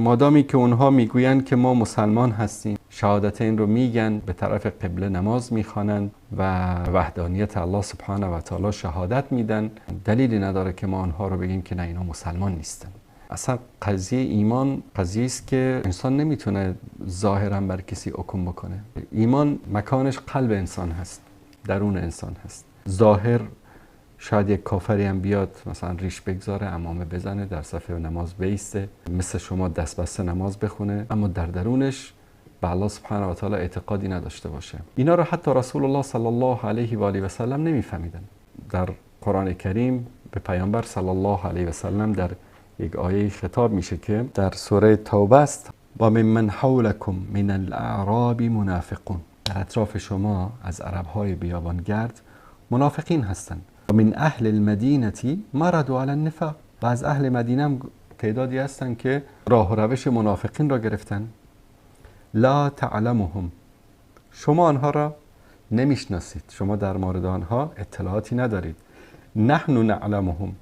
مادامی که اونها میگویند که ما مسلمان هستیم، شهادتین رو میگن، به طرف قبله نماز میخوانند و وحدانیت الله سبحانه و تعالی شهادت میدن، دلیلی نداره که ما آنها رو بگیم که نه اینا مسلمان نیستن. اصلا قضیه ایمان قضیه است که انسان نمیتونه ظاهرا بر کسی حکم بکنه. ایمان مکانش قلب انسان هست، درون انسان هست. ظاهر شاید یک کافری هم بیاد مثلا ریش بگذاره، عمامه بزنه، در صف نماز بیسته، مثل شما دست بسته نماز بخونه، اما در درونش به الله سبحانه و تعالی اعتقادی نداشته باشه. اینا رو حتی رسول الله صلی الله علیه و آله و سلم نمیفهمیدن. در قرآن کریم به پیامبر صلی الله علیه و سلم در یک آیه خطاب میشه که در سوره توبه است: و من حولکم من الاعراب منافقون. در اطراف شما از عرب‌های بیابانگرد منافقین هستند. و من اهل المدینه مردوا علی النفاق. و از اهل مدینه هم تعدادی هستند که راه و روش منافقین را گرفتن. لا تعلمهم. شما آنها را نمیشناسید، شما در مورد آنها اطلاعاتی ندارید. نحن نعلمهم.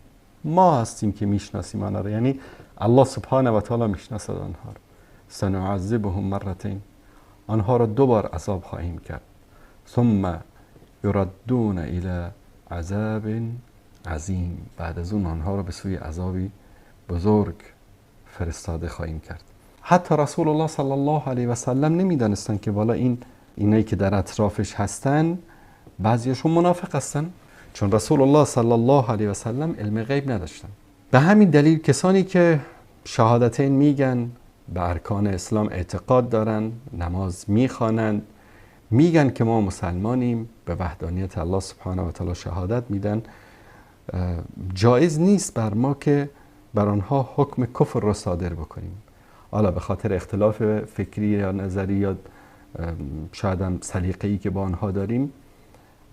ما هستیم که میشناسیم آنها را، یعنی الله سبحانه و تعالی میشناسد آنها را. سنعذبهم مرتين. آنها را 2 بار عذاب خواهیم کرد. ثم یردون الی عذاب عظیم. بعد از اون آنها را به سوی عذابی بزرگ فرستاده خواهیم کرد. حتی رسول الله صلی الله علیه و سلم نمیدانستند که والا اینایی که در اطرافش هستن بعضیشون منافق هستن، چون رسول الله صلی الله علیه و سلم علم غیب نداشتن. به همین دلیل کسانی که شهادتین میگن، به ارکان اسلام اعتقاد دارن، نماز میخوانند، میگن که ما مسلمانیم، به وحدانیت الله سبحانه و تعالی شهادت میدن، جایز نیست بر ما که بر آنها حکم کفر را صادر بکنیم. حالا به خاطر اختلاف فکری یا نظری یا شاید هم سلیقه‌ای که با آنها داریم،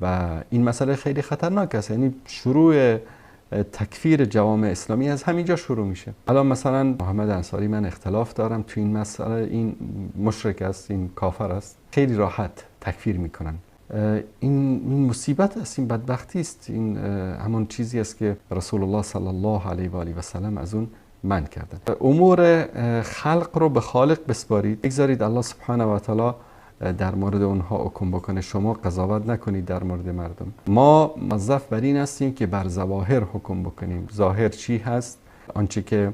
و این مسئله خیلی خطرناک است. یعنی شروع تکفیر جوامع اسلامی از همینجا شروع میشه. الان مثلا محمد انصاری من اختلاف دارم تو این مسئله، این مشرک است، این کافر است، خیلی راحت تکفیر میکنن. این مصیبت است، این بدبختی است. این همون چیزی است که رسول الله صلی الله علیه و آله و سلم از اون منع کردن. امور خلق رو به خالق بسپارید، بگذارید الله سبحانه و تعالی در مورد اونها حکم بکنه. شما قضاوت نکنید در مورد مردم. ما موظف بر این هستیم که بر ظواهر حکم بکنیم. ظاهر چی هست؟ آنچه که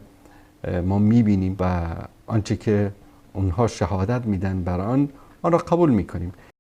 ما میبینیم و آنچه که اونها شهادت میدن بر آن را قبول میکنیم.